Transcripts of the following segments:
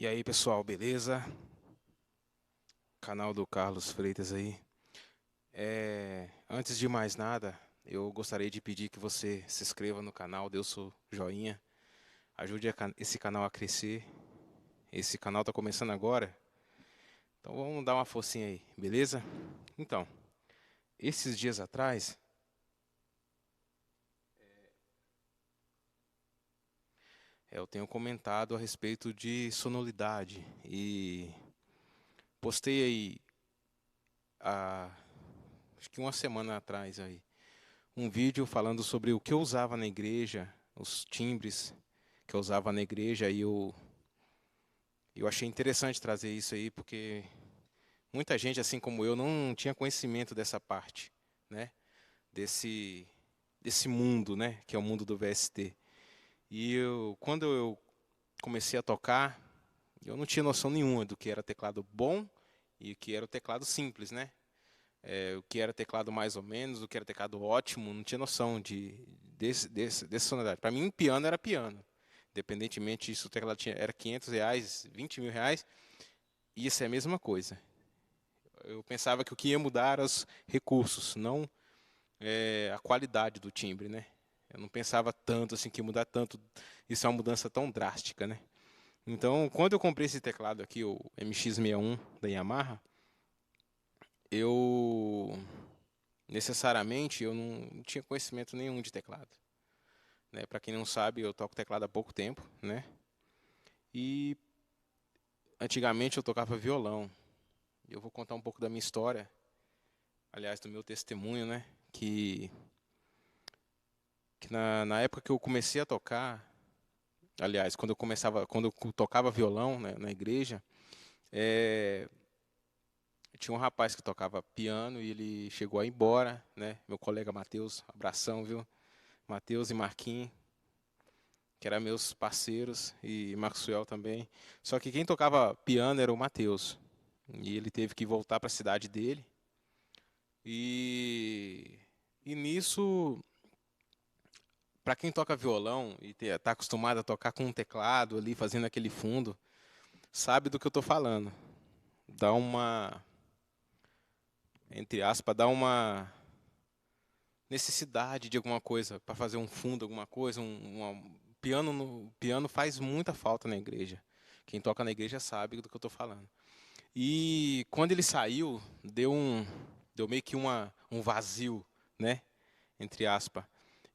E aí, pessoal, beleza? Canal do Carlos Freitas aí. Antes de mais nada, eu gostaria de pedir que você se inscreva no canal, dê o seu joinha, ajude esse canal a crescer. Esse canal tá começando agora, então vamos dar uma forcinha aí, beleza? Então, esses dias atrás, eu tenho comentado a respeito de sonoridade e postei aí, acho que uma semana atrás aí, um vídeo falando sobre o que eu usava na igreja, os timbres que eu usava na igreja, e eu achei interessante trazer isso aí, porque muita gente, assim como eu, não tinha conhecimento dessa parte, né? Desse, desse mundo, né? Que é o mundo do VST. E quando eu comecei a tocar, eu não tinha noção nenhuma do que era teclado bom e o que era o teclado simples, né? O que era teclado mais ou menos, o que era teclado ótimo, não tinha noção dessa sonoridade. Para mim, piano era piano. Independentemente se o teclado era R$ 500, R$ 20.000, isso é a mesma coisa. Eu pensava que o que ia mudar eram os recursos, não a qualidade do timbre, né? Eu não pensava tanto assim que ia mudar tanto, isso é uma mudança tão drástica, né? Então, quando eu comprei esse teclado aqui, o MX-61 da Yamaha, eu necessariamente eu não tinha conhecimento nenhum de teclado, né? Para quem não sabe, eu toco teclado há pouco tempo, né? E antigamente eu tocava violão. Eu vou contar um pouco da minha história, aliás, do meu testemunho, né? Que na época que eu comecei a tocar, aliás, quando eu tocava violão, né, na igreja, é, tinha um rapaz que tocava piano e ele chegou a ir embora, né? Meu colega Matheus, abração, viu? Matheus e Marquinhos, que eram meus parceiros, e Maxwell também. Só que quem tocava piano era o Matheus. E ele teve que voltar para a cidade dele. E, e nisso, para quem toca violão e está acostumado a tocar com um teclado ali, fazendo aquele fundo, sabe do que eu estou falando. Dá uma, entre aspas, dá uma necessidade de alguma coisa para fazer um fundo, alguma coisa. Piano faz muita falta na igreja. Quem toca na igreja sabe do que eu estou falando. E quando ele saiu, deu meio que um vazio, né? Entre aspas.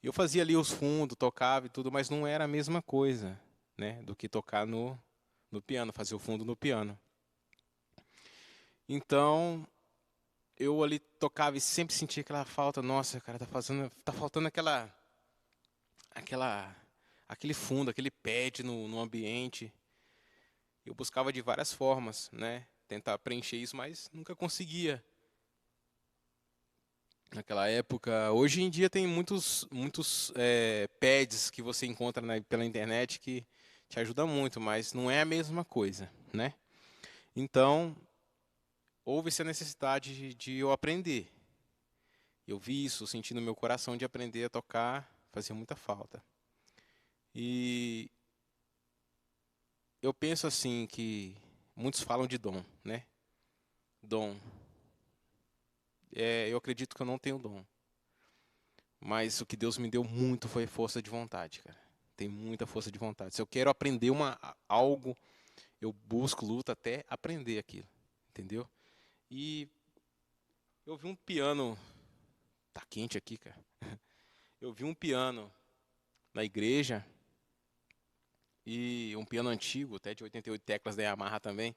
Eu fazia ali os fundos, tocava e tudo, mas não era a mesma coisa, né? Do que tocar no piano, fazer o fundo no piano. Então, eu ali tocava e sempre sentia aquela falta. Nossa, cara, tá faltando aquela, aquele fundo, aquele pad no ambiente. Eu buscava de várias formas, né? Tentar preencher isso, mas nunca conseguia. Naquela época, hoje em dia tem muitos pads que você encontra pela internet que te ajuda muito, mas não é a mesma coisa, né? Então, houve essa necessidade de eu aprender. Eu vi isso, senti no meu coração de aprender a tocar, fazia muita falta. E eu penso assim que muitos falam de dom, né? Dom. Eu acredito que eu não tenho dom. Mas o que Deus me deu muito foi força de vontade, cara. Tem muita força de vontade. Se eu quero aprender algo, eu busco, luto até aprender aquilo. Entendeu? E eu vi um piano. Tá quente aqui, cara. Eu vi um piano na igreja. E um piano antigo, até de 88 teclas da Yamaha também.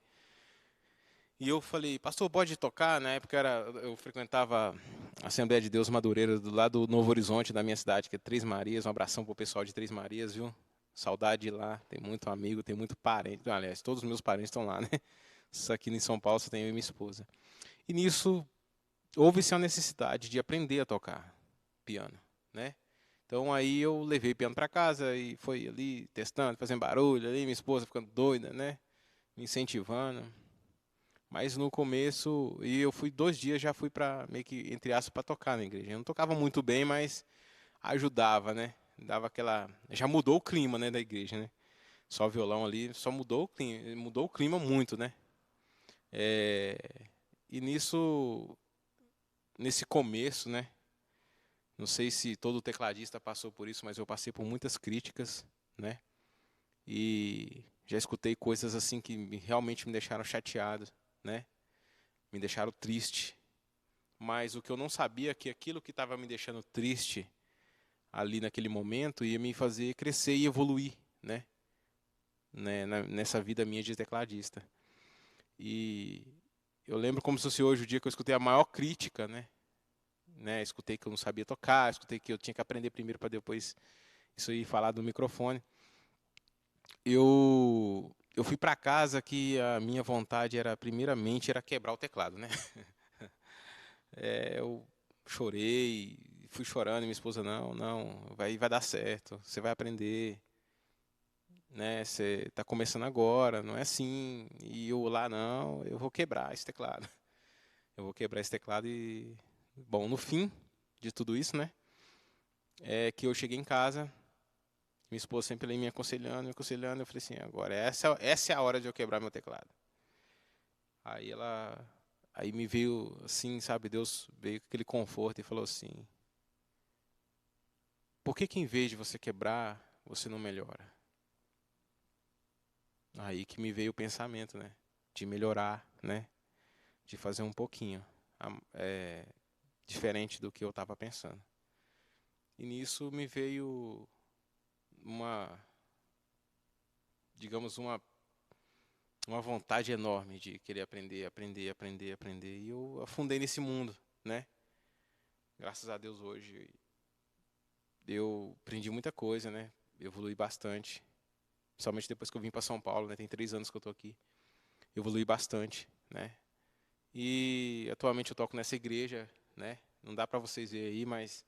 E eu falei, pastor, pode tocar? Na época eu frequentava a Assembleia de Deus Madureira, do lado do Novo Horizonte, da minha cidade, que é Três Marias. Um abração pro pessoal de Três Marias, viu? Saudade de lá, tem muito amigo, tem muito parente. Aliás, todos os meus parentes estão lá, né? Isso aqui em São Paulo só tenho eu e minha esposa. E nisso, houve-se a necessidade de aprender a tocar piano, né? Então aí eu levei piano para casa e foi ali testando, fazendo barulho, ali minha esposa ficando doida, né? Me incentivando. Mas no começo, e eu fui 2 dias, já fui para meio que, entre aspas, para tocar na igreja. Eu não tocava muito bem, mas ajudava, né? Dava aquela. Já mudou o clima, né, da igreja, né? Só violão ali, só mudou o clima muito, né? É, e nesse começo, né? Não sei se todo tecladista passou por isso, mas eu passei por muitas críticas, né? E já escutei coisas assim que realmente me deixaram chateado, né? Me deixaram triste. Mas o que eu não sabia é que aquilo que estava me deixando triste ali naquele momento ia me fazer crescer e evoluir, né? Nessa vida minha de tecladista. E eu lembro como se fosse hoje o dia que eu escutei a maior crítica, né? Escutei que eu não sabia tocar, escutei que eu tinha que aprender primeiro para depois isso aí falar do microfone. Eu fui para casa que a minha vontade era primeiramente era quebrar o teclado, né? Eu chorei, fui chorando e minha esposa não, vai dar certo, você vai aprender, né? Você está começando agora, não é assim. E eu lá não, eu vou quebrar esse teclado. Eu vou quebrar esse teclado e bom, no fim de tudo isso, né? É que eu cheguei em casa, minha esposa sempre ali me aconselhando, eu falei assim, agora essa é a hora de eu quebrar meu teclado. Aí aí me veio assim, sabe, Deus veio com aquele conforto e falou assim: por que que em vez de você quebrar, você não melhora? Aí que me veio o pensamento, né? De melhorar, né? De fazer um pouquinho diferente do que eu estava pensando. E nisso me veio uma, digamos, uma vontade enorme de querer aprender, aprender, aprender, aprender. E eu afundei nesse mundo, né? Graças a Deus hoje eu aprendi muita coisa, né? Evolui bastante. Principalmente depois que eu vim para São Paulo, né? Tem 3 anos que eu tô aqui. Evolui bastante, né? E atualmente eu toco nessa igreja, né? Não dá para vocês verem aí, mas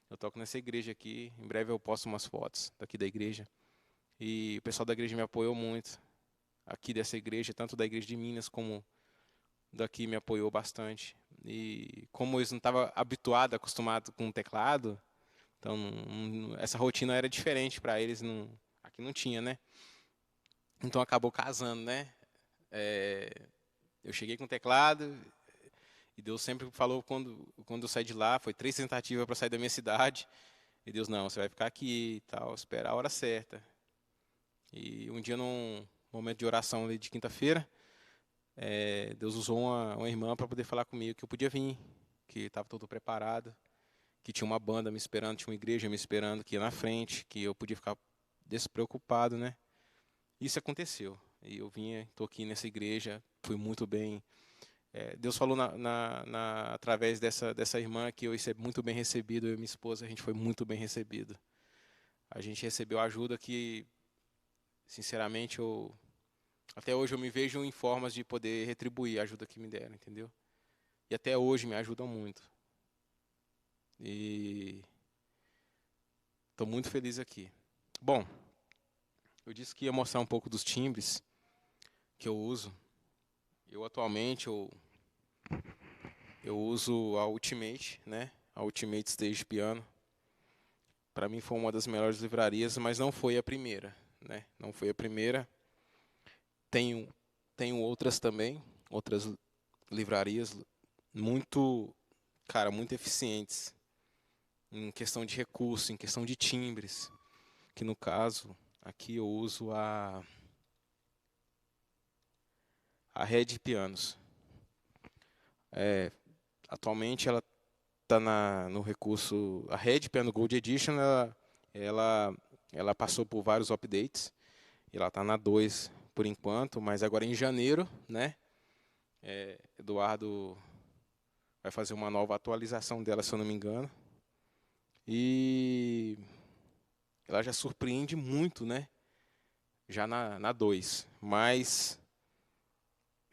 eu toco nessa igreja aqui. Em breve eu posto umas fotos daqui da igreja. E o pessoal da igreja me apoiou muito. Aqui dessa igreja, tanto da igreja de Minas como daqui me apoiou bastante. E como eles não estavam habituados, acostumados com o teclado, então essa rotina era diferente para eles. Aqui não tinha, né? Então acabou casando, né? Eu cheguei com o teclado e Deus sempre falou quando eu saí de lá, foi 3 tentativas para sair da minha cidade. E Deus, não, você vai ficar aqui e tal, esperar a hora certa. E um dia, num momento de oração ali de quinta-feira, Deus usou uma irmã para poder falar comigo que eu podia vir, que estava todo preparado, que tinha uma banda me esperando, tinha uma igreja me esperando, que ia na frente, que eu podia ficar despreocupado, né? Isso aconteceu. E eu estou aqui nessa igreja, fui muito bem. Deus falou através dessa irmã que eu ia ser muito bem recebido, eu e minha esposa, a gente foi muito bem recebido. A gente recebeu ajuda que, sinceramente, até hoje eu me vejo em formas de poder retribuir a ajuda que me deram, entendeu? E até hoje me ajudam muito. E estou muito feliz aqui. Bom, eu disse que ia mostrar um pouco dos timbres que eu uso. Eu atualmente eu uso a Ultimate, né? A Ultimate Stage Piano. Para mim foi uma das melhores livrarias, mas não foi a primeira, né? Não foi a primeira. Tenho outras também, outras livrarias muito, cara, muito eficientes em questão de recurso, em questão de timbres, que no caso aqui eu uso a Red Pianos. Atualmente ela está no recurso, a Red Piano Gold Edition, ela, ela passou por vários updates, e ela está na 2 por enquanto, mas agora em janeiro, né, Eduardo vai fazer uma nova atualização dela, se eu não me engano, e ela já surpreende muito, né, já na 2, mas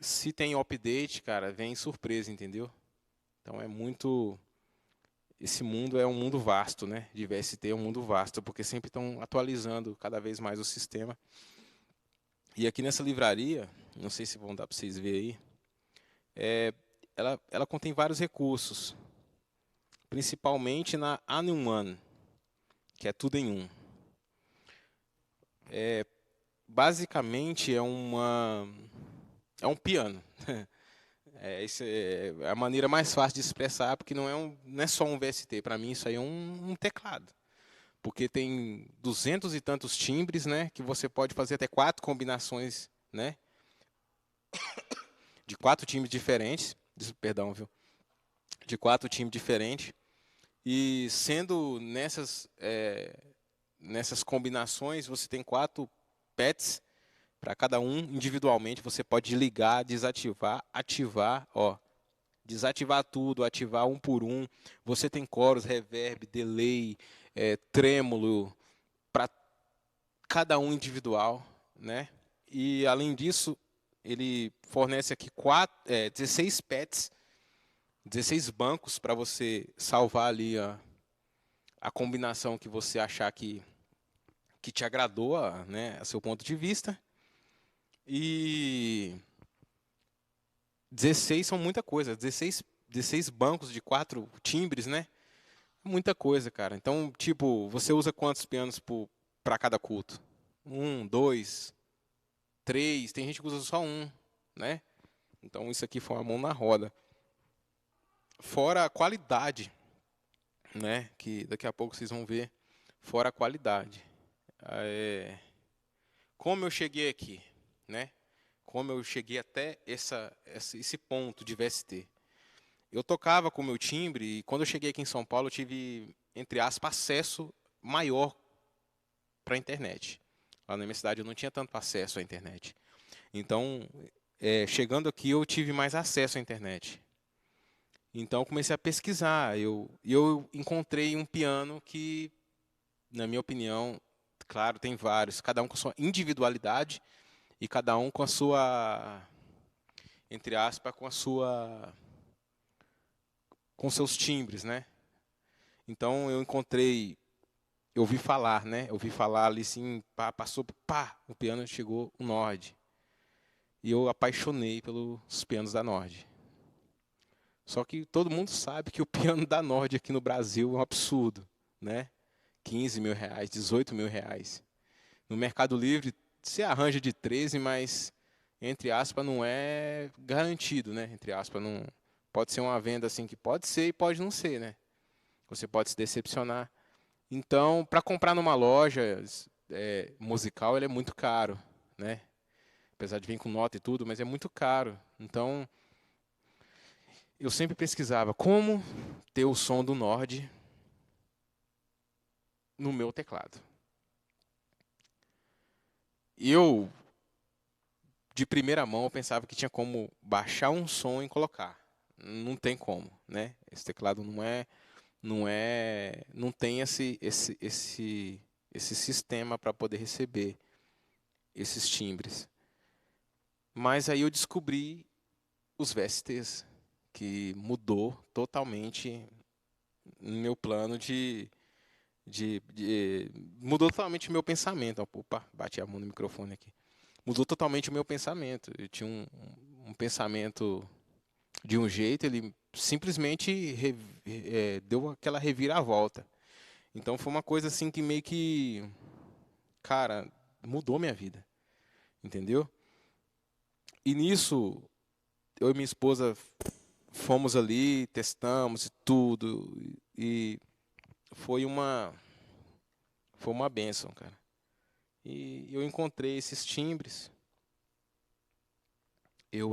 se tem update, cara, vem surpresa, entendeu? Então esse mundo é um mundo vasto, né? De VST é um mundo vasto, porque sempre estão atualizando cada vez mais o sistema. E aqui nessa livraria, não sei se vão dar para vocês verem aí, ela contém vários recursos, principalmente na All-in-One, que é tudo em um. basicamente é um piano. Essa é a maneira mais fácil de expressar, porque não é só um VST. Para mim, isso aí é um teclado. Porque tem 200 e tantos timbres, né? Que você pode fazer até 4 combinações, né? De 4 timbres diferentes. Perdão, viu? De 4 timbres diferentes. E sendo nessas combinações, você tem 4 pads para cada um individualmente. Você pode ligar, desativar, ativar, ó. Desativar tudo, ativar um por um. Você tem coros, reverb, delay, trêmulo, para cada um individual, né? E além disso, ele fornece aqui 16 pads, 16 bancos para você salvar ali a combinação que você achar que te agradou, né, a seu ponto de vista. E 16 são muita coisa, 16 bancos de 4 timbres, né? Muita coisa, cara. Então, tipo, você usa quantos pianos para cada culto? 1, 2, 3, tem gente que usa só um, né? Então, isso aqui foi uma mão na roda. Fora a qualidade, né? Que daqui a pouco vocês vão ver. Fora a qualidade. Como eu cheguei aqui, né? Como eu cheguei até esse ponto de VST. Eu tocava com o meu timbre e quando eu cheguei aqui em São Paulo eu tive, entre aspas, acesso maior para a internet. Lá na minha cidade eu não tinha tanto acesso à internet. Então, chegando aqui eu tive mais acesso à internet. Então eu comecei a pesquisar. Eu encontrei um piano que, na minha opinião, claro, tem vários, cada um com a sua individualidade e cada um com a sua, entre aspas, com seus timbres, né? Então eu ouvi falar, né? Eu ouvi falar ali assim, passou, o piano chegou o Nord. E eu apaixonei pelos pianos da Nord. Só que todo mundo sabe que o piano da Nord aqui no Brasil é um absurdo, né? 15 mil reais, 18 mil reais. No Mercado Livre, você arranja de 13, mas, entre aspas, não é garantido, né? Entre aspas, não pode ser uma venda assim que pode ser e pode não ser, né? Você pode se decepcionar. Então, para comprar numa loja musical, ele é muito caro, né? Apesar de vir com nota e tudo, mas é muito caro. Então, eu sempre pesquisava como ter o som do Nord no meu teclado. Eu, de primeira mão, eu pensava que tinha como baixar um som e colocar. Não tem como, né? Esse teclado não tem esse sistema para poder receber esses timbres. Mas aí eu descobri os VSTs, que mudou totalmente meu plano mudou totalmente o meu pensamento. Opa, bati a mão no microfone aqui. Mudou totalmente o meu pensamento. Eu tinha um pensamento de um jeito, ele simplesmente deu aquela reviravolta. Então foi uma coisa assim que meio que, cara, mudou minha vida. Entendeu? E nisso, eu e minha esposa fomos ali, testamos e tudo. E foi uma bênção, cara. E eu encontrei esses timbres. Eu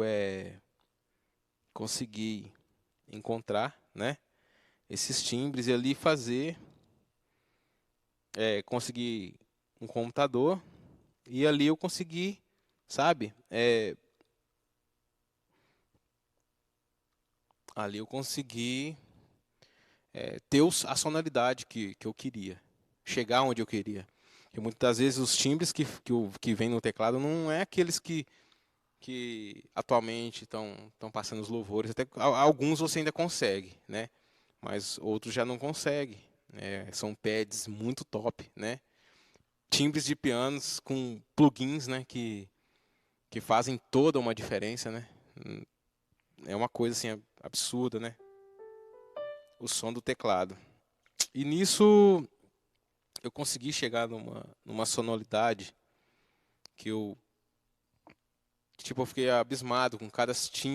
consegui encontrar, né, esses timbres e ali fazer, consegui um computador e ali eu consegui, sabe, ali eu consegui ter a sonoridade que eu queria, chegar onde eu queria. Porque muitas das vezes os timbres que vem no teclado não é aqueles que atualmente estão passando os louvores. Até alguns você ainda consegue, né? Mas outros já não consegue. São pads muito top, né? Timbres de pianos com plugins, né? Que fazem toda uma diferença, né? É uma coisa assim absurda, né? O som do teclado. E nisso eu consegui chegar numa sonoridade que eu fiquei abismado com cada timbre